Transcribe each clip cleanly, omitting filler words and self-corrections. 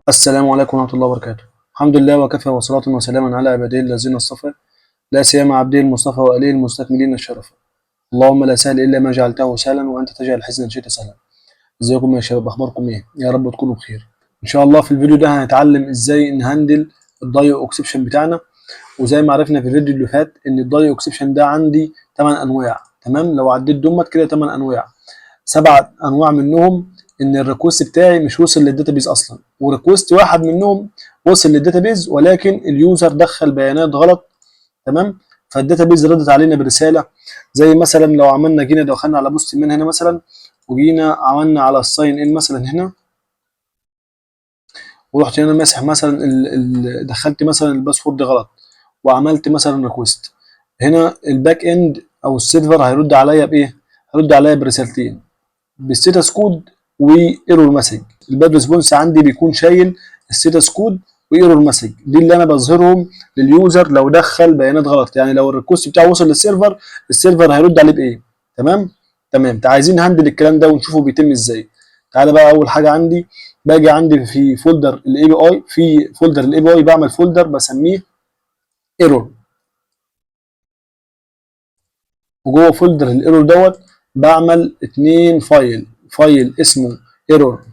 السلام عليكم ورحمة الله وبركاته. الحمد لله وكفى وصلاة وسلاما على عباده الذين اصطفى، لا سيما عبده المصطفى وآله المستكملين الشرف. اللهم لا سهل إلا ما جعلته سهلا وأنت تجعل الحزن إن شئت سهلا. ازيكم يا شباب، أخباركم إيه؟ يا رب تكونوا بخير. إن شاء الله في الفيديو ده هنتعلم إزاي نهندل الدايو أكسبشن بتاعنا. وزي ما عرفنا في الفيديو اللي فات إن الدايو أكسبشن ده عندي 8 أنواع، تمام؟ لو عديت دمت كده 8 أنواع. 7 انواع منهم ان الريكوست بتاعي مش وصل للداتابيز اصلا، وريكوست واحد منهم وصل للداتابيز ولكن اليوزر دخل بيانات غلط، تمام؟ فالداتابيز ردت علينا برساله. زي مثلا لو عملنا جينا دخلنا على بوست من هنا مثلا، وجينا عملنا على الساين ان مثلا هنا، ورحت هنا ماسح مثلا دخلت مثلا الباسورد غلط وعملت مثلا ريكوست. هنا الباك اند او السيرفر هيرد عليا بايه؟ هيرد عليا برسالتين، بالستاتس كود وايرور مسج. الباد ريسبونس عندي بيكون شايل الستاتس كود وايرور مسج، دي اللي انا بظهرهم لليوزر لو دخل بيانات غلط. يعني لو الريكوست بتاعه وصل للسيرفر، السيرفر هيرد عليه بايه؟ تمام. عايزين نهندل الكلام ده ونشوفه بيتم ازاي. تعالى بقى، اول حاجه عندي باجي عندي في فولدر الاي بي اي، في فولدر الاي بي اي بعمل فولدر بسميه ايرور، وجوه فولدر الايرور دوت بعمل 2 فايل اسمه ايرور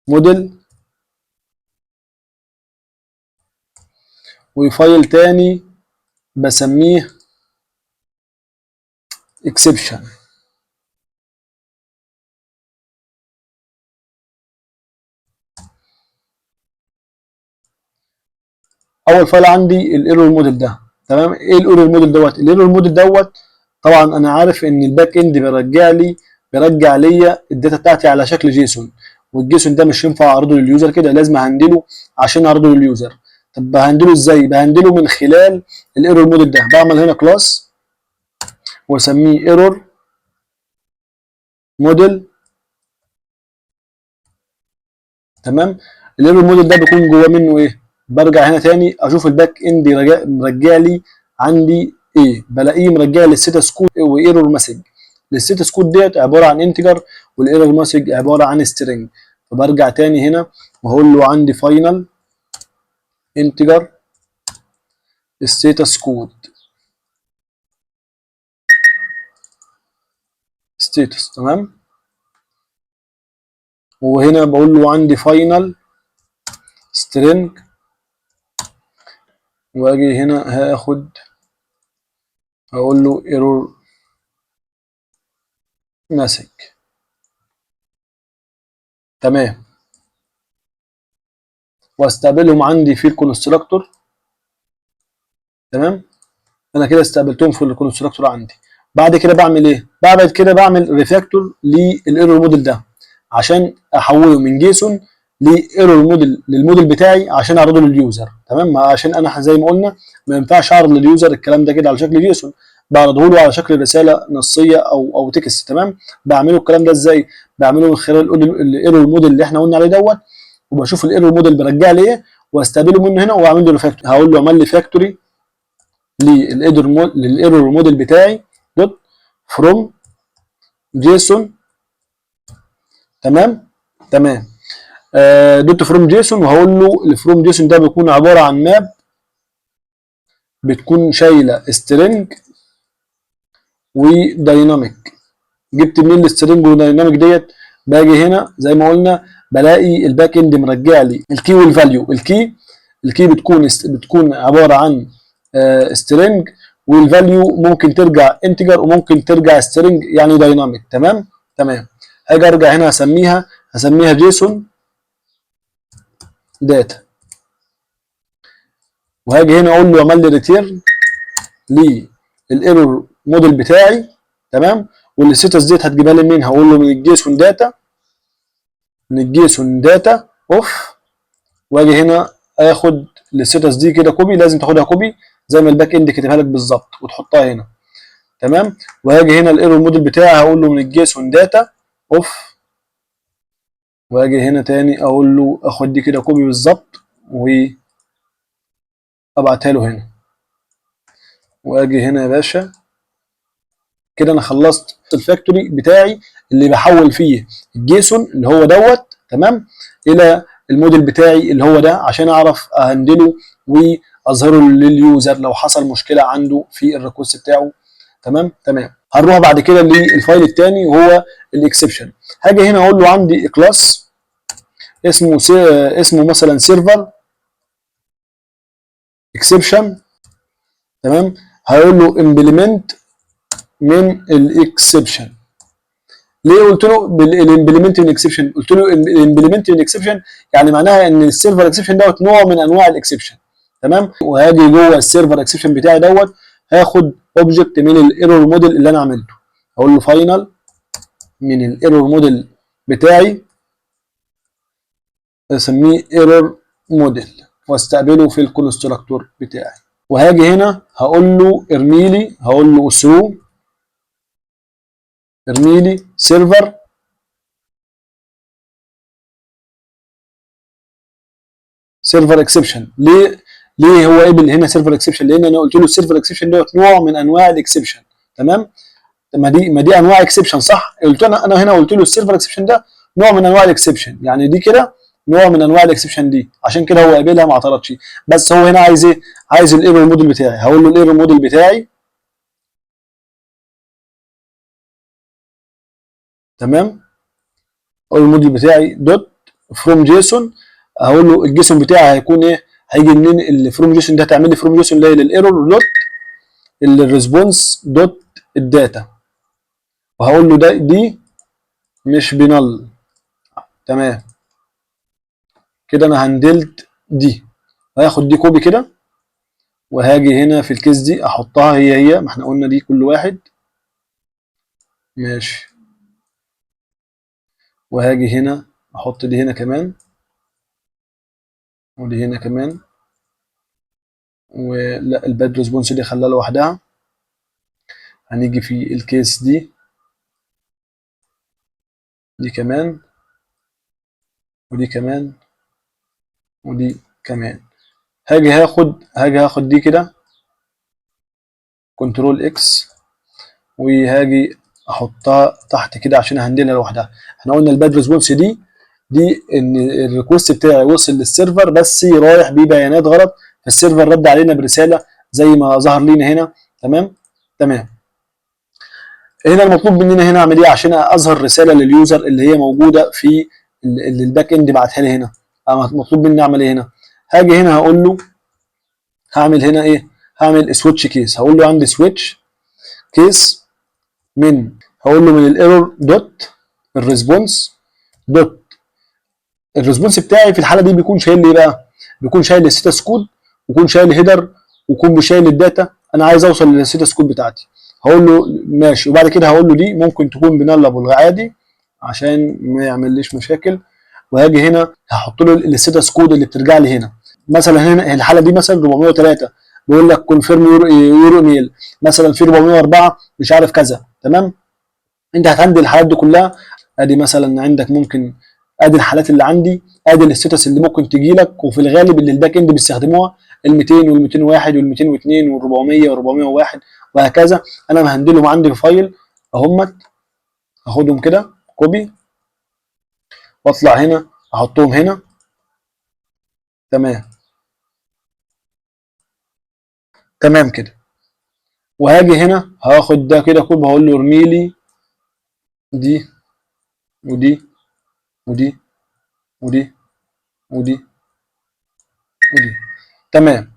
موديل، وفايل تاني بسميه اكسبشن. اول فايل عندي الايرور موديل ده، تمام؟ ايه الايرور موديل دوت؟ الايرور موديل دوت طبعا انا عارف ان الباك اند بيرجع ليا الداتا بتاعتي على شكل جيسون، والجيسون ده مش ينفع اعرضه لليوزر كده، لازم اهندله عشان اعرضه لليوزر. طب بهندله ازاي؟ بهندله من خلال الايرور موديل ده. بعمل هنا كلاس واسميه ايرور موديل، تمام؟ الايرور موديل ده بيكون جواه منه ايه؟ برجع هنا تاني اشوف الباك اند مرجع لي عندي ايه، بلاقيه مرجع لي الستاتس كود وايرور مسج. الستاتس كود ديت عباره عن انتجر، والايرور مسج عباره عن سترينج. فبرجع تاني هنا واقول له عندي فاينل انتجر ستاتس كود ستاتس، تمام؟ وهنا بقول له عندي فاينل سترينج، واجي هنا هقول له ايرور مسج، تمام؟ واستقبلهم عندي في الكونستراكتور، تمام؟ انا كده استقبلتهم في الكونستراكتور عندي. بعد كده بعمل ايه؟ بعد كده بعمل ريفاكتور للايرور موديل ده عشان احوله من جيسون لايرور موديل، للموديل بتاعي عشان اعرضه لليوزر، تمام؟ عشان انا زي ما قلنا ما ينفعش اعرض لليوزر الكلام ده كده على شكل جيسون، بعرضه له على شكل رساله نصيه او تكست، تمام؟ بعمله الكلام ده ازاي؟ بعمله من خلال الايرور موديل اللي احنا قلنا عليه دوت، وبشوف الايرور موديل برجع لي ايه واستقبله منه هنا واعمل له ريفاكتوري. هقول له اعمل لي فاكتوري للايرور موديل بتاعي دوت فروم جيسون، تمام؟ دوت فروم جيسون، وهقول له الفروم جيسون ده بيكون عباره عن ماب بتكون شايله سترينج ودايناميك. جبت منين السترينج ودايناميك ديت؟ باجي هنا زي ما قلنا بلاقي الباك اند مرجع لي الكي والفاليو. الكي بتكون عباره عن سترينج، والفاليو ممكن ترجع انتجر وممكن ترجع سترينج يعني دايناميك، تمام. هاجي ارجع هنا هسميها جيسون داتا، وهاجي هنا اقول له اعمل لي ريتيرن للايرور موديل بتاعي، تمام؟ والستاتس ديت هتجيبها لي منين؟ هقول له من الجيسون داتا اوف، واجي هنا اخد الستاتس دي كده كوبي، لازم تاخدها كوبي زي ما الباك اند كاتبها لك بالظبط وتحطها هنا، تمام؟ وهاجي هنا الايرور موديل بتاعي هقول له من الجيسون داتا اوف، واجي هنا تاني اقول له اخد دي كده كوبي بالظبط وابعتها له هنا، واجي هنا يا باشا كده انا خلصت الفاكتوري بتاعي اللي بحول فيه الجيسون اللي هو دوت، تمام؟ الى الموديل بتاعي اللي هو ده عشان اعرف اهندله واظهره لليوزر لو حصل مشكله عنده في الريكوست بتاعه. تمام. هنروح بعد كده للفايل الثاني وهو الاكسبشن. هاجي هنا اقول له عندي كلاس اسمه مثلا سيرفر اكسبشن. تمام. هقول له امبلمنت من الاكسبشن. ليه قلت له بالامبلمنت من اكسبشن؟ قلت له الامبلمنت من اكسبشن يعني معناها ان السيرفر اكسبشن دوت نوع من انواع الاكسبشن. تمام. وهاجي جوه السيرفر اكسبشن بتاعي دوت هاخد اوبجكت من الايرور موديل اللي انا عملته. اقول له فاينل من الايرور موديل بتاعي، اسميه ايرور موديل واستقبله في الكونستراكتور بتاعي. وهاجي هنا هقول له ارمي لي، هقول له ثرو ارمي لي سيرفر اكسبشن. ليه هو قبل هنا سيرفر اكسبشن؟ لان انا قلت له السيرفر اكسبشن دوت نوع من انواع الاكسبشن. تمام. ما دي انواع اكسبشن صح؟ قلت انا هنا قلت له السيرفر اكسبشن ده نوع من انواع الاكسبشن، يعني دي كده نوع من انواع الاكسبشن دي، عشان كده هو قابلها ما اعترضش. بس هو هنا عايز ايه؟ عايز الايرور موديل بتاعي. هقول له الايرور موديل بتاعي. تمام. اقول الموديل بتاعي دوت فروم جيسون. هقول له الجيسون بتاعي هيكون ايه؟ هيجي منين الفروم جيسون ده؟ هتعمل لي فروم جيسون اللي هي للايرور دوت الريسبونس دوت الداتا، وهقول له ده دي مش بنل. تمام كده انا هندلت دي. هاخد دي كوبي كده وهاجي هنا في الكيس دي احطها هي ما احنا قلنا دي كل واحد. ماشي. وهاجي هنا احط دي هنا كمان ودي هنا كمان. ولا الباد ريسبونس دي خليها لوحدها. هنيجي في الكيس دي كمان ودي كمان ودي كمان. هاخد دي كده كنترول اكس وهاجي احطها تحت كده عشان اهندلها لوحدها. احنا قلنا الباد ريسبونس دي ان الريكوست بتاعي وصل للسيرفر بس رايح بيه بيانات غلط، فالسيرفر رد علينا برساله زي ما ظهر لينا هنا. تمام. هنا المطلوب مننا هنا اعمل ايه عشان اظهر رساله لليوزر اللي هي موجوده في اللي الباك اند بعتها لي هنا؟ مطلوب مني اعمل ايه هنا؟ هاجي هنا هقول له هعمل هنا ايه؟ هعمل سويتش كيس. هقول له عندي سويتش كيس هقول له من الايرور دوت الريسبونس دوت الريسبونس بتاعي في الحاله دي بيكون شايل لي ايه بقى؟ بيكون شايل الستاتس كود ويكون شايل هيدر ويكون شايل الداتا. انا عايز اوصل للستاتس كود بتاعتي. هقول له ماشي. وبعد كده هقول له دي ممكن تكون بنلابل عادي عشان ما يعمليش مشاكل. وهاجي هنا هحط له الستاتس كود اللي بترجع لي هنا. مثلا هنا الحاله دي مثلا 403 بيقول لك كونفيرم يور ايميل، مثلا في 404 مش عارف كذا. تمام. انت هتعدي الحالات دي كلها. ادي مثلا عندك ممكن ادي الحالات اللي عندي، ادي الستاتس اللي ممكن تجي لك، وفي الغالب اللي الباك اند بيستخدموها ال 200 وال 201 وال 202 وال 400 وال 401 وهكذا. انا مهندلهم عندي في فايل اهمت. اخدهم كده كوبي واطلع هنا احطهم هنا. تمام كده. وهاجي هنا هاخد ده كده كوبي هقول له ارمي لي دي ودي ودي ودي ودي ودي. تمام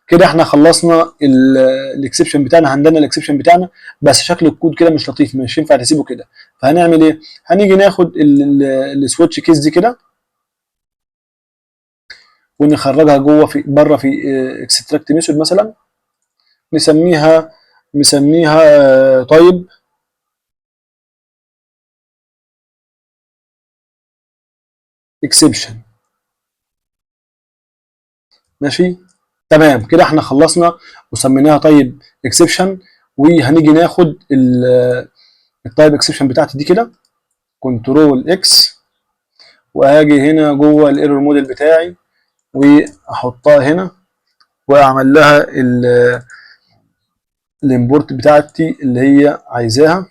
كده احنا خلصنا الاكسبشن بتاعنا، عندنا الاكسبشن بتاعنا بس شكل الكود كده مش لطيف، مش ينفع تسيبه كده. فهنعمل ايه؟ هنيجي ناخد السويتش كيس دي كده ونخرجها جوه في بره في اكستراكت ميثود مثلا نسميها طيب اكسبشن. ماشي. تمام كده احنا خلصنا وسميناها طيب اكسبشن. وهنيجي ناخد التايب اكسبشن بتاعتي دي كده كنترول اكس وهاجي هنا جوه الايرور موديل بتاعي واحطها هنا واعمل لها الامبورت بتاعتي اللي هي عايزاها.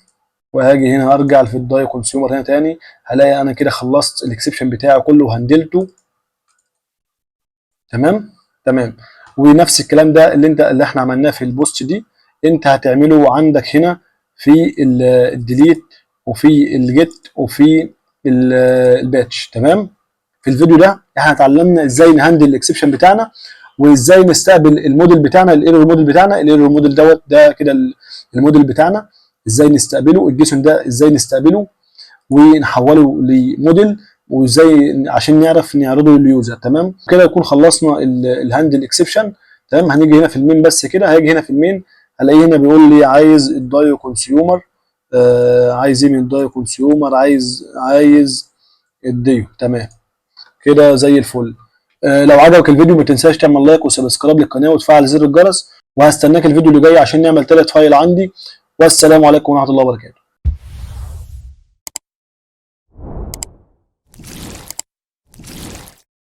وهاجي هنا ارجع في الداي كونسيومر هنا تاني هلاقي انا كده خلصت الاكسبشن بتاعي كله وهندلته. تمام. ونفس الكلام ده اللي احنا عملناه في البوست دي، انت هتعمله عندك هنا في الديليت وفي الجيت وفي الباتش. تمام. في الفيديو ده احنا اتعلمنا ازاي نهندل الاكسبشن بتاعنا، وازاي نستقبل الموديل بتاعنا، الايرور موديل بتاعنا. الايرور موديل ده كده الموديل بتاعنا، ازاي نستقبله. الجيسون ده ازاي نستقبله ونحوله لموديل، وازاي عشان نعرف نعرضه لليوزر. تمام. كده يكون خلصنا الهاندل اكسبشن. تمام. هنيجي هنا في المين بس كده، هاجي هنا في المين هلاقيه هنا بيقول لي عايز الدايو كونسيومر. عايز ايه من الدايو كونسيومر؟ عايز الديو. تمام كده زي الفل. لو عجبك الفيديو ما تنساش تعمل لايك وسبسكرايب للقناه وتفعل زر الجرس، وهستناك الفيديو اللي جاي عشان نعمل تالت فايل عندي. والسلام عليكم ورحمه الله وبركاته.